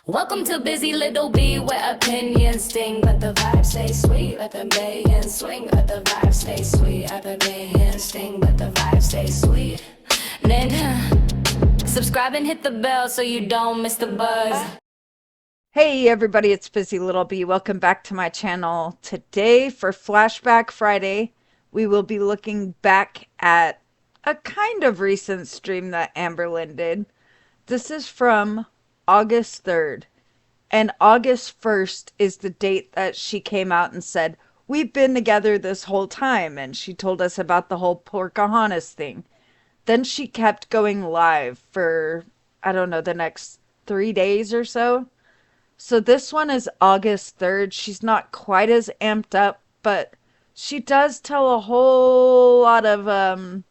Welcome to Busy Little Bee, where opinions sting, but the vibes stay sweet. Let the mayhem swing, but the vibes stay sweet. Let the mayhem sting, but the vibes stay sweet. Then subscribe and hit the bell so you don't miss the buzz. Hey everybody, it's Busy Little Bee. Welcome back to my channel. Today for Flashback Friday, we will be looking back at a kind of recent stream that Amberlynn did. This is from August 3rd, and August 1st is the date that she came out and said, "We've been together this whole time," and she told us about the whole Pocahontas thing. Then she kept going live for, I don't know, the next 3 days or so. So this one is August 3rd. She's not quite as amped up, but she does tell a whole lot of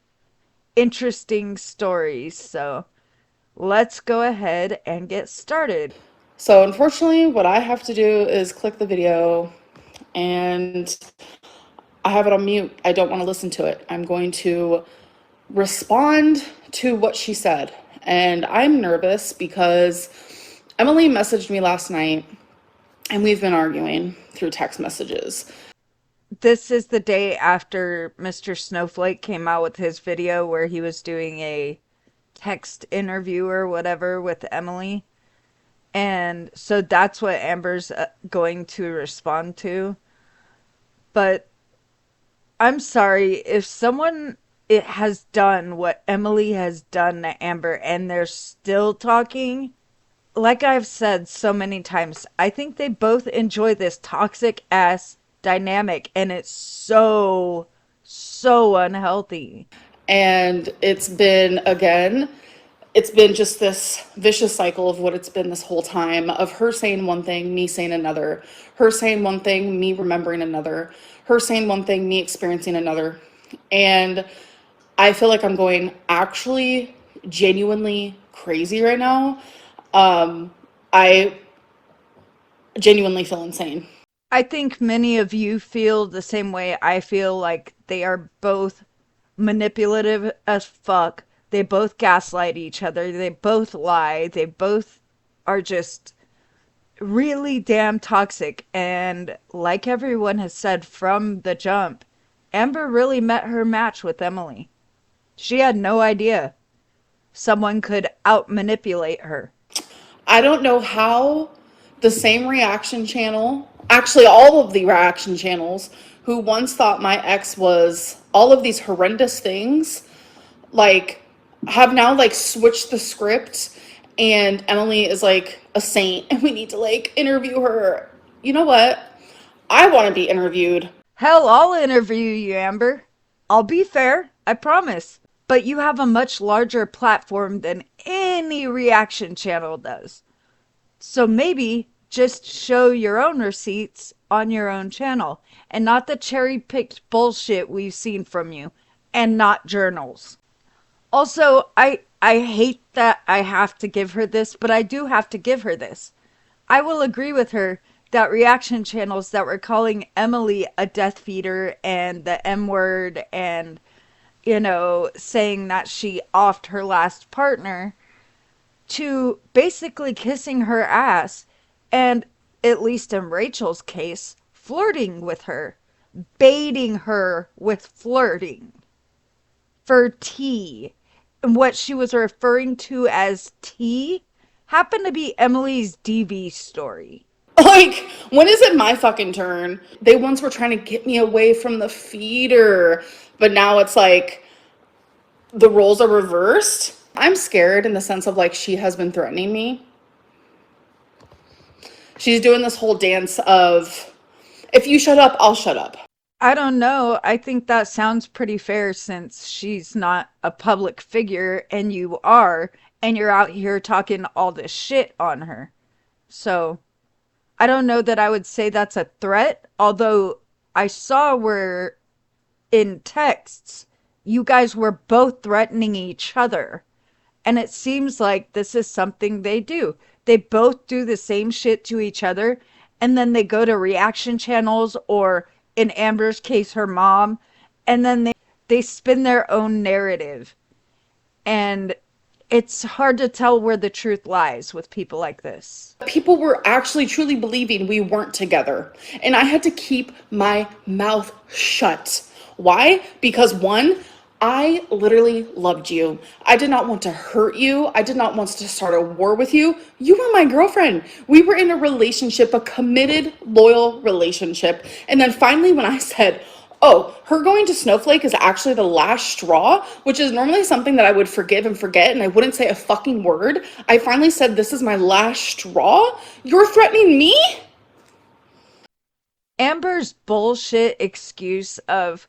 interesting stories. So let's go ahead and get started. So unfortunately, what I have to do is click the video and I have it on mute. I don't want to listen to it. I'm going to respond to what she said. And I'm nervous because Emily messaged me last night and we've been arguing through text messages. This is the day after Mr. Snowflake came out with his video where he was doing a text interview or whatever with Emily. And so that's what Amber's going to respond to. But I'm sorry, if someone it has done what Emily has done to Amber and they're still talking, like I've said so many times, I think they both enjoy this toxic ass dynamic, and it's so unhealthy. And it's been just this vicious cycle of what it's been this whole time, of her saying one thing, me saying another, her saying one thing, me remembering another, her saying one thing, me experiencing another. And I feel like I'm going actually genuinely crazy right now. I genuinely feel insane. I think many of you feel the same way I feel, like they are both manipulative as fuck. They both gaslight each other. They both lie. They both are just really damn toxic. And like everyone has said from the jump, Amber really met her match with Emily. She had no idea someone could out manipulate her. I don't know how the same reaction channel, actually all of the reaction channels, who once thought my ex was all of these horrendous things, like have now like switched the script, and Emily is like a saint and we need to like interview her. You know what? I want to be interviewed. Hell, I'll interview you, Amber. I'll be fair, I promise. But you have a much larger platform than any reaction channel does. So maybe just show your own receipts on your own channel and not the cherry-picked bullshit we've seen from you, and not journals. Also, I hate that I have to give her this, but I do have to give her this. I will agree with her that reaction channels that were calling Emily a death feeder and the M word and, saying that she offed her last partner, to basically kissing her ass and, at least in Rachel's case, flirting with her, baiting her with flirting for tea. And what she was referring to as tea happened to be Emily's DV story. Like, when is it my fucking turn? They once were trying to get me away from the feeder, but now it's like the roles are reversed. I'm scared in the sense of like she has been threatening me. She's doing this whole dance of, if you shut up, I'll shut up. I don't know. I think that sounds pretty fair since she's not a public figure and you are, and you're out here talking all this shit on her. So, I don't know that I would say that's a threat, although I saw where in texts you guys were both threatening each other. And it seems like this is something they do. They both do the same shit to each other, and then they go to reaction channels, or in Amber's case, her mom, and then they spin their own narrative. And It's hard to tell where the truth lies with people like this. People were actually truly believing we weren't together. And I had to keep my mouth shut. Why? Because one, I literally loved you. I did not want to hurt you. I did not want to start a war with you. You were my girlfriend. We were in a relationship, a committed, loyal relationship. And then finally, when I said, oh, her going to Snowflake is actually the last straw, which is normally something that I would forgive and forget, and I wouldn't say a fucking word. I finally said, this is my last straw? You're threatening me? Amber's bullshit excuse of,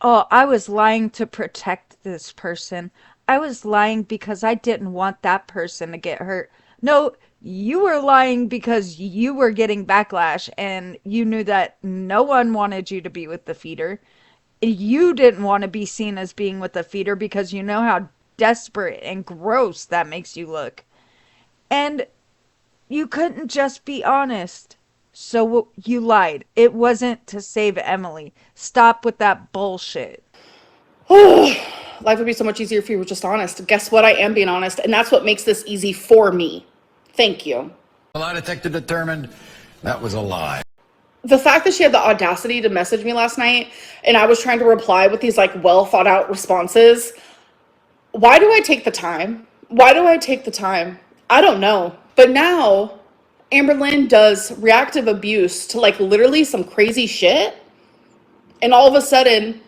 oh, I was lying to protect this person. I was lying because I didn't want that person to get hurt. No, you were lying because you were getting backlash and you knew that no one wanted you to be with the feeder. You didn't want to be seen as being with the feeder because you know how desperate and gross that makes you look. And you couldn't just be honest. So you lied. It wasn't to save Emily. Stop with that bullshit. Life would be so much easier if you were just honest. Guess what? I am being honest, and that's what makes this easy for me. Thank you. The lie detector determined that was a lie. The fact that she had the audacity to message me last night and I was trying to reply with these like well thought out responses. Why do I take the time? Why do I take the time? I don't know. But now Amber Lynn does reactive abuse to like literally some crazy shit. And all of a sudden,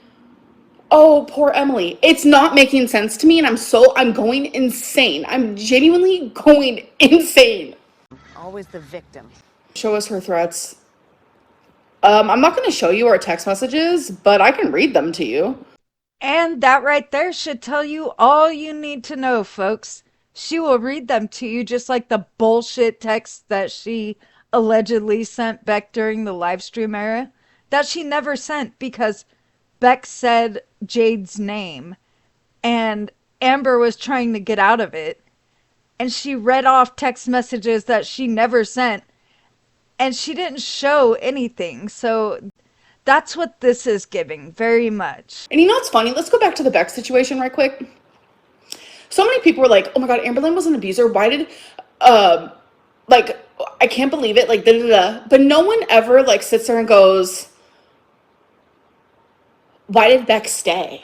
oh, poor Emily. It's not making sense to me and I'm going insane. I'm genuinely going insane. Always the victim. Show us her threats. I'm not going to show you our text messages, but I can read them to you. And that right there should tell you all you need to know, folks. She will read them to you just like the bullshit texts that she allegedly sent Beck during the live stream era that she never sent because Beck said Jade's name and Amber was trying to get out of it. And she read off text messages that she never sent. And she didn't show anything. So that's what this is giving very much. And you know what's funny? Let's go back to the Beck situation right quick. So many people were like, oh my God, Amber Lynn was an abuser. Why did, like, I can't believe it. Like, da da da. But no one ever, like, sits there and goes, why did Beck stay?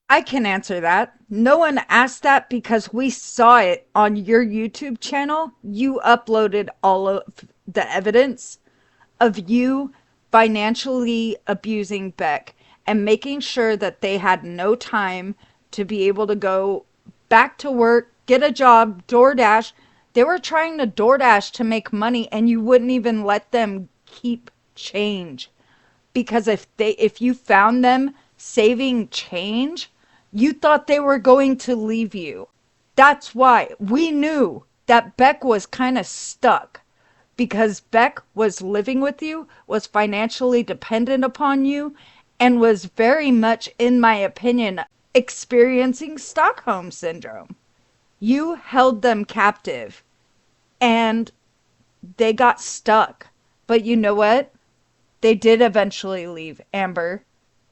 I can answer that. No one asked that because we saw it on your YouTube channel. You uploaded all of the evidence of you financially abusing Beck and making sure that they had no time to be able to go back to work, get a job, DoorDash. They were trying to DoorDash to make money and you wouldn't even let them keep change. Because if you found them saving change, you thought they were going to leave you. That's why we knew that Beck was kind of stuck because Beck was living with you, was financially dependent upon you, and was very much, in my opinion, experiencing Stockholm Syndrome. You held them captive and they got stuck. But you know what? They did eventually leave, Amber.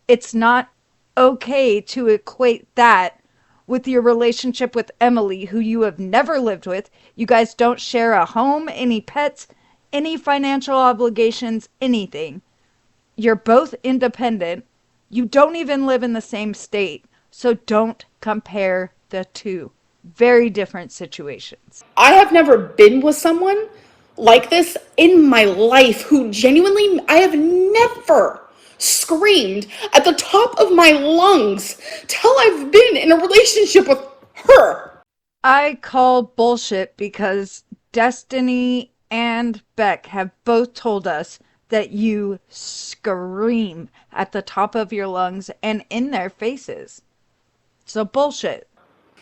It's not okay to equate that with your relationship with Emily, who you have never lived with. You guys don't share a home, any pets, any financial obligations, anything. You're both independent. You don't even live in the same state. So don't compare the two. Very different situations. I have never been with someone like this in my life who genuinely, I have never screamed at the top of my lungs till I've been in a relationship with her. I call bullshit because Destiny and Beck have both told us that you scream at the top of your lungs and in their faces. So bullshit.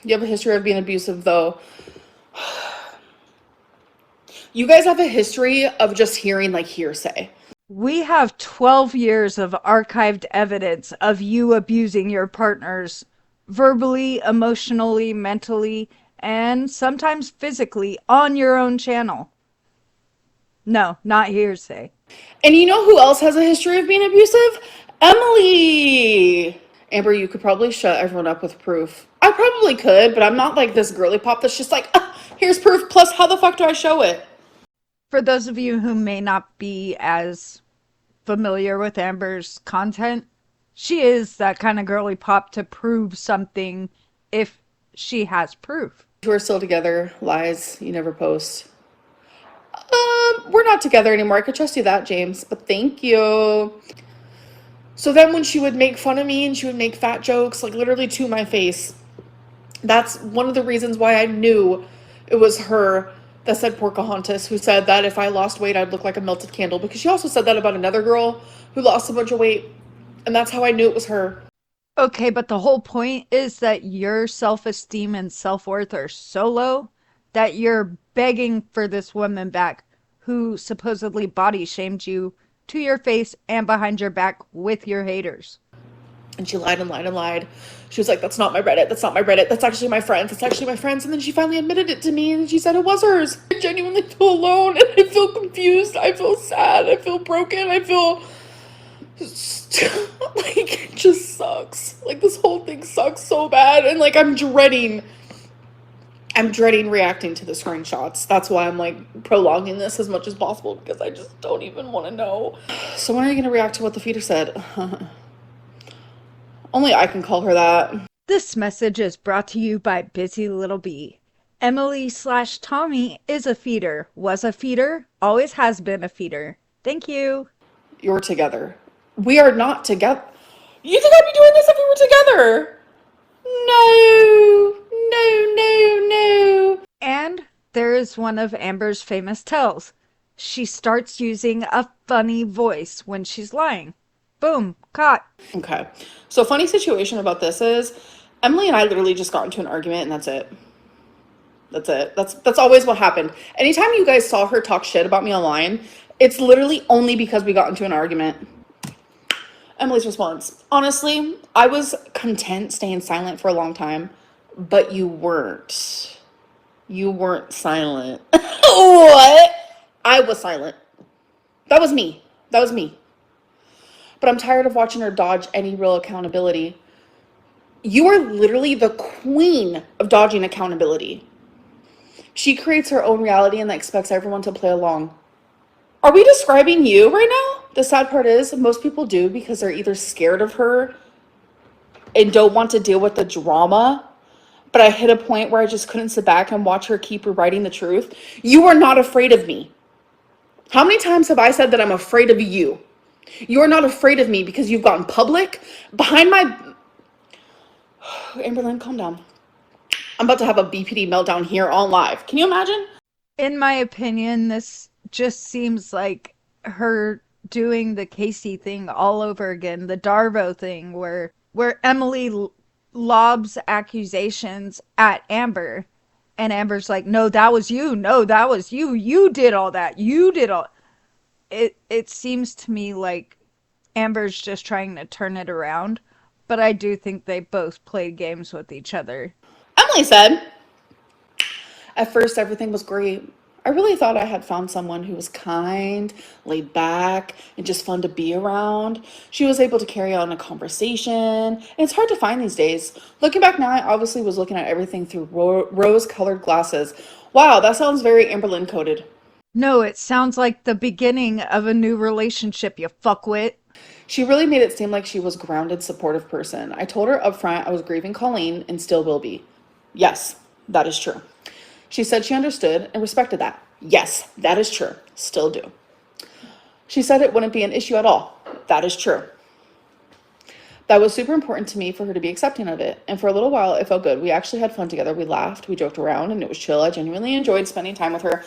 You have a history of being abusive, though. You guys have a history of just hearing like hearsay. We have 12 years of archived evidence of you abusing your partners verbally, emotionally, mentally, and sometimes physically on your own channel. No, not hearsay. And you know who else has a history of being abusive? Emily. Amber, you could probably shut everyone up with proof. I probably could, but I'm not like this girly pop that's just like, here's proof, plus how the fuck do I show it? For those of you who may not be as familiar with Amber's content, she is that kind of girly pop to prove something if she has proof. We're still together. Lies you never post. We're not together anymore. I could trust you that, James, but thank you. So then when she would make fun of me and she would make fat jokes, like literally to my face, that's one of the reasons why I knew it was her that said Pocahontas, who said that if I lost weight, I'd look like a melted candle, because she also said that about another girl who lost a bunch of weight, and that's how I knew it was her. Okay, but the whole point is that your self-esteem and self-worth are so low that you're begging for this woman back who supposedly body shamed you to your face and behind your back with your haters. And she lied and lied and lied. She was like, that's not my Reddit. That's not my Reddit. That's actually my friends. That's actually my friends. And then she finally admitted it to me and she said it was hers. I genuinely feel alone and I feel confused. I feel sad. I feel broken. I feel like it just sucks. Like this whole thing sucks so bad. And like I'm dreading reacting to the screenshots. That's why I'm like prolonging this as much as possible, because I just don't even want to know. So when are you going to react to what the feeder said? Only I can call her that. This message is brought to you by Busy Little Bee. Emily/Tommy is a feeder, was a feeder, always has been a feeder. Thank you. You're together. We are not together. You think I'd be doing this if we were together? No. No, no, no. And there is one of Amber's famous tells. She starts using a funny voice when she's lying. Boom, caught. Okay. So funny situation about this is Emily and I literally just got into an argument and that's it. That's it. That's always what happened. Anytime you guys saw her talk shit about me online, it's literally only because we got into an argument. Emily's response: honestly, I was content staying silent for a long time, but you weren't. You weren't silent. What? I was silent. That was me. That was me. But I'm tired of watching her dodge any real accountability. You are literally the queen of dodging accountability. She creates her own reality and expects everyone to play along. Are we describing you right now? The sad part is most people do, because they're either scared of her and don't want to deal with the drama. But I hit a point where I just couldn't sit back and watch her keep rewriting the truth. You are not afraid of me. How many times have I said that I'm afraid of you? You are not afraid of me because you've gotten public behind my... Amberlynn, calm down. I'm about to have a BPD meltdown here on live. Can you imagine? In my opinion, this just seems like her doing the Casey thing all over again, the Darvo thing, where Emily lobs accusations at Amber, and Amber's like, no, that was you. No, that was you. You did all that. You did all... It seems to me like Amber's just trying to turn it around, but I do think they both played games with each other. Emily said, at first everything was great. I really thought I had found someone who was kind, laid back, and just fun to be around. She was able to carry on a conversation, and it's hard to find these days. Looking back now, I obviously was looking at everything through rose-colored glasses. Wow, that sounds very Amberlynn coded. No, it sounds like the beginning of a new relationship, you fuckwit. She really made it seem like she was a grounded, supportive person. I told her upfront I was grieving Colleen and still will be. Yes, that is true. She said she understood and respected that. Yes, that is true. Still do. She said it wouldn't be an issue at all. That is true. That was super important to me for her to be accepting of it. And for a little while, it felt good. We actually had fun together. We laughed, we joked around, and it was chill. I genuinely enjoyed spending time with her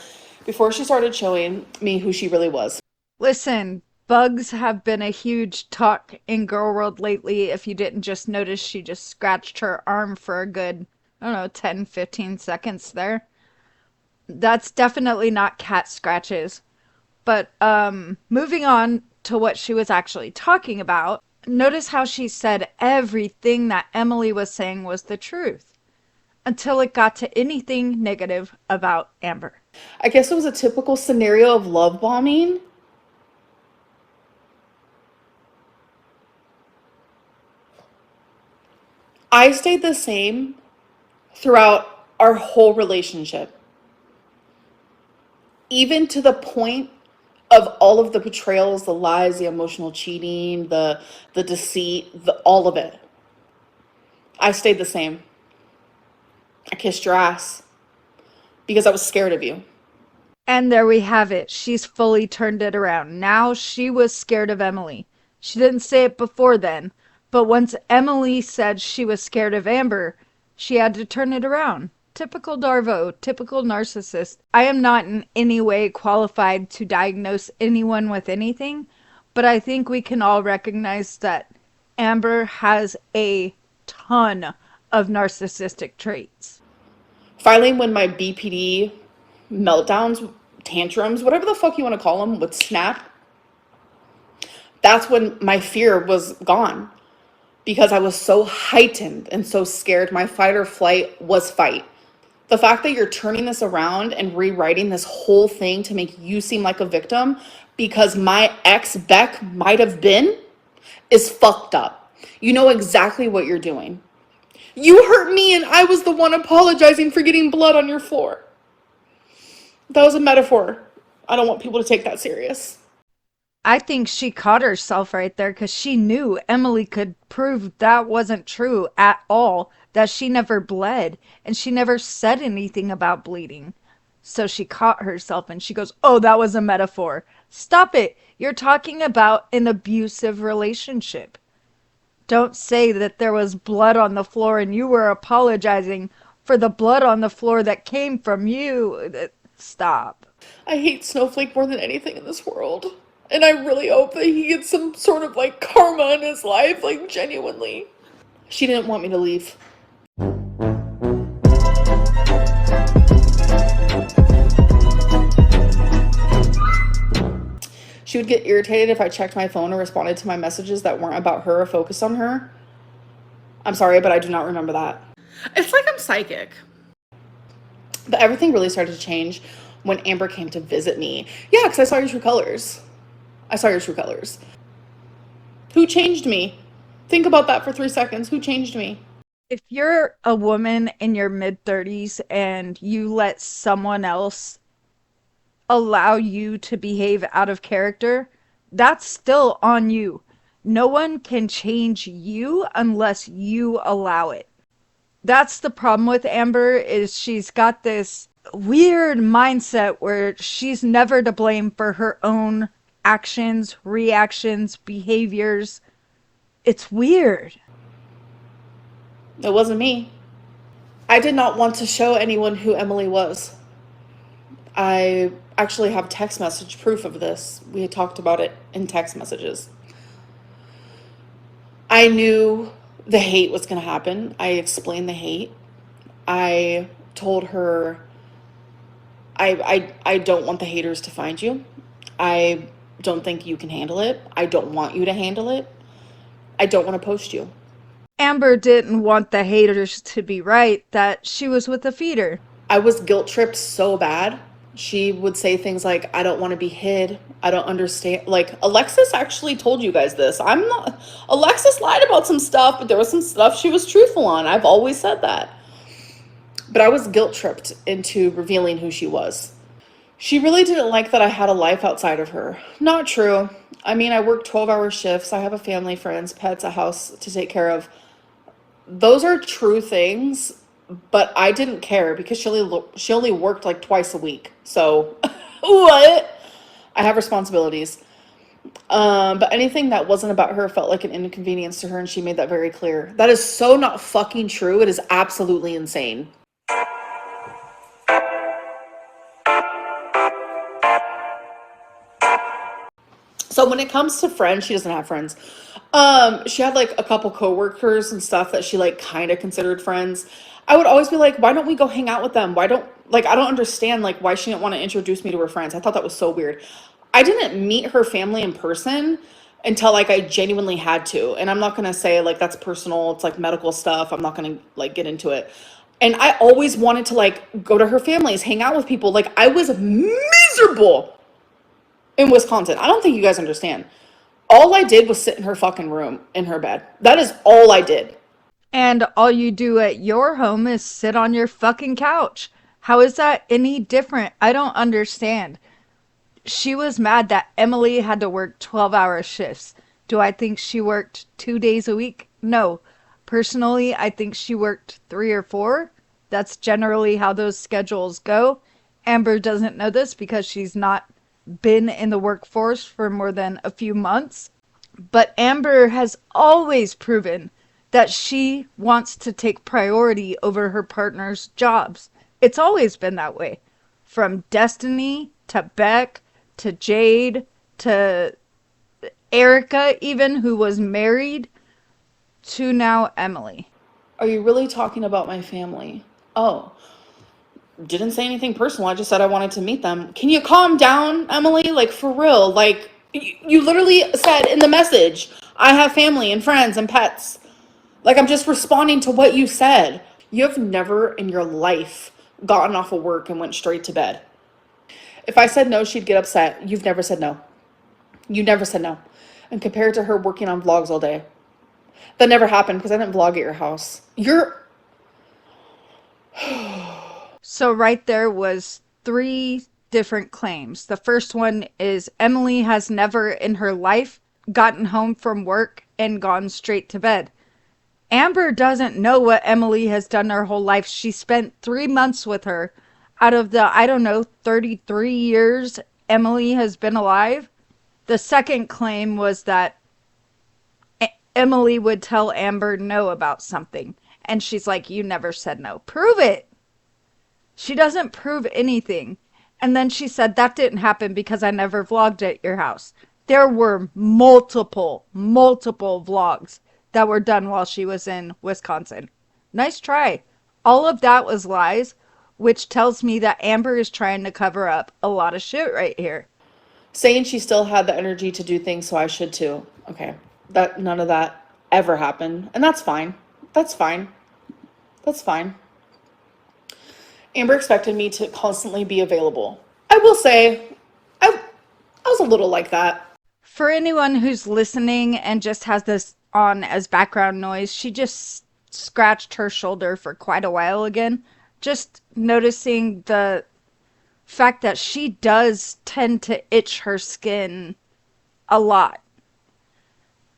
before she started showing me who she really was. Listen, bugs have been a huge talk in girl world lately. If you didn't just notice, she just scratched her arm for a good, I don't know, 10, 15 seconds there. That's definitely not cat scratches. But moving on to what she was actually talking about, notice how she said everything that Emily was saying was the truth until it got to anything negative about Amber. I guess it was a typical scenario of love bombing. I stayed the same throughout our whole relationship, even to the point of all of the betrayals, the lies, the emotional cheating, the deceit, all of it. I stayed the same. I kissed your ass because I was scared of you. And there we have it. She's fully turned it around. Now she was scared of Emily. She didn't say it before then, but once Emily said she was scared of Amber, she had to turn it around. Typical Darvo, typical narcissist. I am not in any way qualified to diagnose anyone with anything, but I think we can all recognize that Amber has a ton of narcissistic traits. Finally, when my BPD meltdowns, tantrums, whatever the fuck you want to call them, would snap, that's when my fear was gone because I was so heightened and so scared. My fight or flight was fight. The fact that you're turning this around and rewriting this whole thing to make you seem like a victim because my ex Beck might have been is fucked up. You know exactly what you're doing. You hurt me and I was the one apologizing for getting blood on your floor. That was a metaphor. I don't want people to take that serious. I think she caught herself right there because she knew Emily could prove that wasn't true at all, that she never bled, and she never said anything about bleeding. So she caught herself and she goes, "Oh, that was a metaphor." Stop it. You're talking about an abusive relationship. Don't say that there was blood on the floor and you were apologizing for the blood on the floor that came from you. Stop. I hate Snowflake more than anything in this world. And I really hope that he gets some sort of like karma in his life, like genuinely. She didn't want me to leave. She would get irritated if I checked my phone or responded to my messages that weren't about her or focused on her. I'm sorry, but I do not remember that. It's like I'm psychic. But everything really started to change when Amber came to visit me. Yeah, because I saw your true colors. I saw your true colors. Who changed me? Think about that for 3 seconds. Who changed me? If you're a woman in your mid 30s and you let someone else allow you to behave out of character, that's still on you. No one can change you unless you allow it. That's the problem with Amber, is she's got this weird mindset where she's never to blame for her own actions, reactions, behaviors. It's weird. It wasn't me. I did not want to show anyone who Emily was. I actually have text message proof of this. We had talked about it in text messages. I knew the hate was going to happen. I explained the hate. I told her, I don't want the haters to find you. I don't think you can handle it. I don't want you to handle it. I don't want to post you. Amber didn't want the haters to be right that she was with a feeder. I was guilt tripped so bad. She would say things like, I don't want to be hid. I don't understand. Like, Alexis actually told you guys this. Alexis lied about some stuff, but there was some stuff she was truthful on. I've always said that. But I was guilt tripped into revealing who she was. She really didn't like that I had a life outside of her. Not true. I mean, I work 12-hour shifts. I have a family, friends, pets, a house to take care of. Those are true things, but I didn't care because she only worked like twice a week. So, what? I have responsibilities. But anything that wasn't about her felt like an inconvenience to her, and she made that very clear. That is so not fucking true. It is absolutely insane. So when it comes to friends, she doesn't have friends. She had like a couple coworkers and stuff that she like kind of considered friends. I would always be like, why don't we go hang out with them? I don't understand like why she didn't want to introduce me to her friends. I thought that was so weird. I didn't meet her family in person until like I genuinely had to. And I'm not going to say like that's personal. It's like medical stuff. I'm not going to like get into it. And I always wanted to like go to her families, hang out with people. Like I was miserable in Wisconsin. I don't think you guys understand. All I did was sit in her fucking room in her bed. That is all I did. And all you do at your home is sit on your fucking couch. How is that any different? I don't understand. She was mad that Emily had to work 12-hour shifts. Do I think she worked 2 days a week? No. Personally, I think she worked 3 or 4. That's generally how those schedules go. Amber doesn't know this because she's not been in the workforce for more than a few months. But Amber has always proven that she wants to take priority over her partner's jobs. It's always been that way. From Destiny to Beck to Jade to Erica, even, who was married, to now Emily. Are you really talking about my family? Oh, didn't say anything personal. I just said I wanted to meet them. Can you calm down, Emily? Like, for real. Like, you literally said in the message, I have family and friends and pets. Like, I'm just responding to what you said. You have never in your life gotten off of work and went straight to bed. If I said no, she'd get upset. You've never said no. You never said no. And compared to her working on vlogs all day, that never happened because I didn't vlog at your house. So right there was 3 different claims. The first one is Emily has never in her life gotten home from work and gone straight to bed. Amber doesn't know what Emily has done her whole life. She spent 3 months with her out of the, I don't know, 33 years Emily has been alive. The second claim was that Emily would tell Amber no about something. And she's like, you never said no. Prove it. She doesn't prove anything. And then she said, that didn't happen because I never vlogged at your house. There were multiple vlogs that were done while she was in Wisconsin. Nice try. All of that was lies, which tells me that Amber is trying to cover up a lot of shit right here. Saying she still had the energy to do things, so I should too. Okay. That none of that ever happened. And that's fine. That's fine. That's fine. Amber expected me to constantly be available. I will say, I was a little like that. For anyone who's listening and just has this on as background noise, she just scratched her shoulder for quite a while again. Just noticing the fact that she does tend to itch her skin a lot.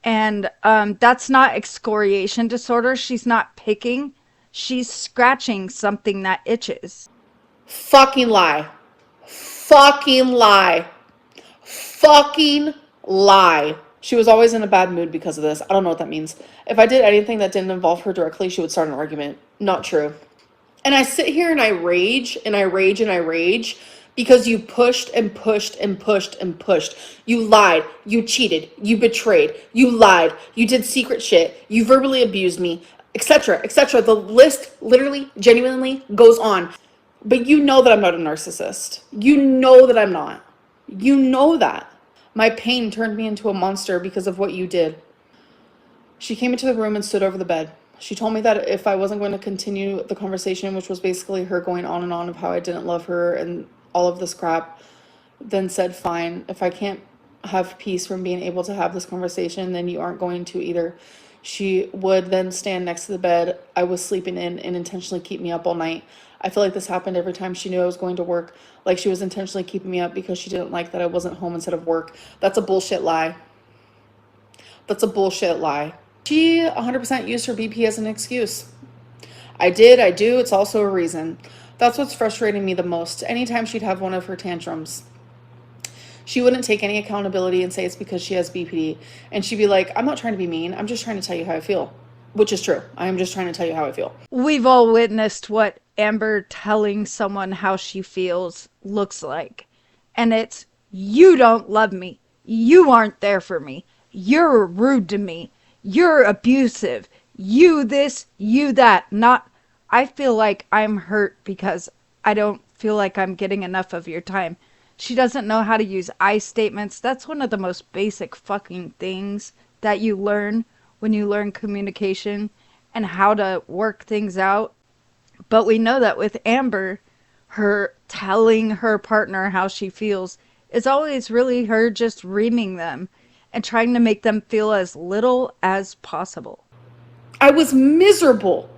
And that's not excoriation disorder. She's not picking. She's scratching something that itches. Fucking lie. Fucking lie. Fucking lie. She was always in a bad mood because of this. I don't know what that means. If I did anything that didn't involve her directly, she would start an argument. Not true. And I sit here and I rage and I rage and I rage because you pushed and pushed and pushed and pushed. You lied. You cheated. You betrayed. You lied. You did secret shit. You verbally abused me, etc., etc. The list literally, genuinely goes on. But you know that I'm not a narcissist. You know that I'm not. You know that. My pain turned me into a monster because of what you did. She came into the room and stood over the bed. She told me that if I wasn't going to continue the conversation, which was basically her going on and on of how I didn't love her and all of this crap, then said, fine, if I can't have peace from being able to have this conversation, then you aren't going to either. She would then stand next to the bed I was sleeping in and intentionally keep me up all night. I feel like this happened every time she knew I was going to work, like she was intentionally keeping me up because she didn't like that I wasn't home instead of work. That's a bullshit lie. That's a bullshit lie. She 100% used her BP as an excuse. I do, it's also a reason. That's what's frustrating me the most. Anytime she'd have one of her tantrums, she wouldn't take any accountability and say it's because she has BPD. And she'd be like, I'm not trying to be mean. I'm just trying to tell you how I feel. Which is true. I am just trying to tell you how I feel. We've all witnessed what Amber telling someone how she feels looks like. And it's, you don't love me. You aren't there for me. You're rude to me. You're abusive. You this, you that. Not, I feel like I'm hurt because I don't feel like I'm getting enough of your time. She doesn't know how to use I statements. That's one of the most basic fucking things that you learn when you learn communication and how to work things out. But we know that with Amber, her telling her partner how she feels is always really her just reaming them and trying to make them feel as little as possible. I was miserable.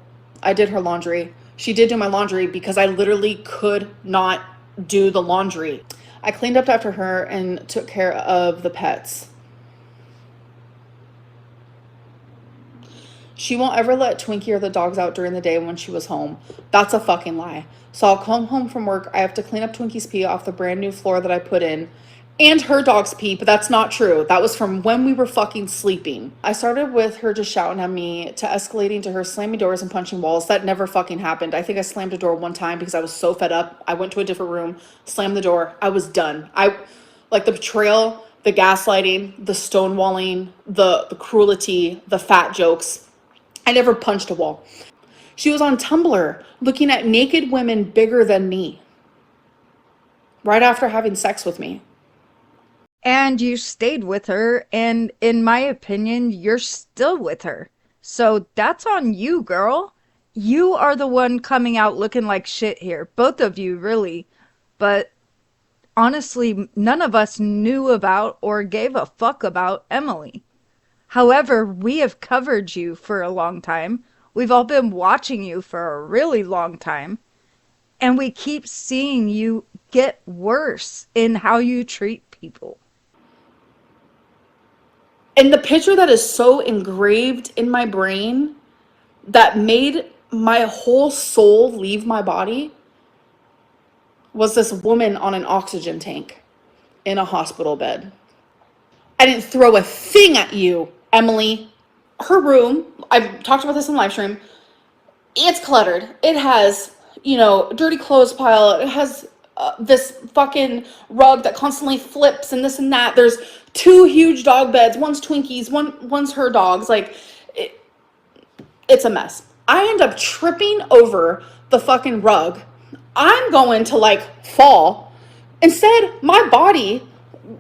I did her laundry. She did do my laundry because I literally could not do the laundry. I cleaned up after her and took care of the pets. She won't ever let Twinkie or the dogs out during the day when she was home. That's a fucking lie. So I'll come home from work. I have to clean up Twinkie's pee off the brand new floor that I put in. And her dog's pee, but that's not true. That was from when we were fucking sleeping. I started with her just shouting at me to escalating to her slamming doors and punching walls. That never fucking happened. I think I slammed a door one time because I was so fed up. I went to a different room, slammed the door. I was done. Like the betrayal, the gaslighting, the stonewalling, the cruelty, the fat jokes. I never punched a wall. She was on Tumblr looking at naked women bigger than me right after having sex with me. And you stayed with her, and in my opinion, you're still with her. So that's on you, girl. You are the one coming out looking like shit here. Both of you, really. But honestly, none of us knew about or gave a fuck about Emily. However, we have covered you for a long time. We've all been watching you for a really long time. And we keep seeing you get worse in how you treat people. And the picture that is so engraved in my brain that made my whole soul leave my body was this woman on an oxygen tank in a hospital bed. I didn't throw a thing at you, Emily. Her room, I've talked about this in live stream, it's cluttered. It has, dirty clothes pile. It has this fucking rug that constantly flips and this and that. There's 2 huge dog beds. One's Twinkie's, one's her dog's. Like, it's a mess. I end up tripping over the fucking rug. I'm going to like fall. Instead, my body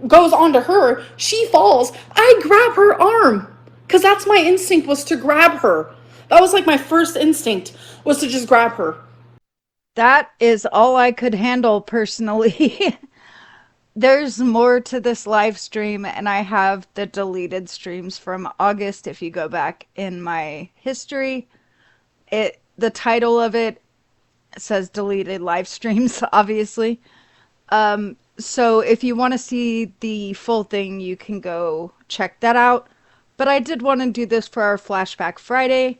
goes onto her. She falls. I grab her arm because that's my instinct, was to grab her. That was like my first instinct, was to just grab her. That is all I could handle personally. There's more to this live stream, and I have the deleted streams from August. If you go back in my history, the title of it says deleted live streams, obviously. So if you want to see the full thing, you can go check that out. But I did want to do this for our Flashback Friday.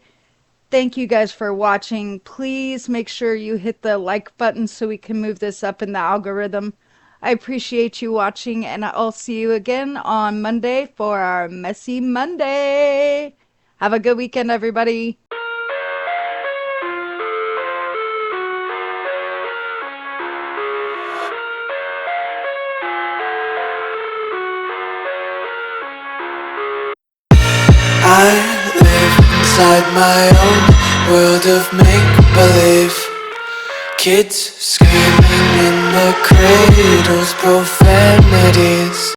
Thank you guys for watching. Please make sure you hit the like button so we can move this up in the algorithm. I appreciate you watching, and I'll see you again on Monday for our Messy Monday. Have a good weekend, everybody. I live inside my own world of make-believe. Kids screaming in the cradles, profanities.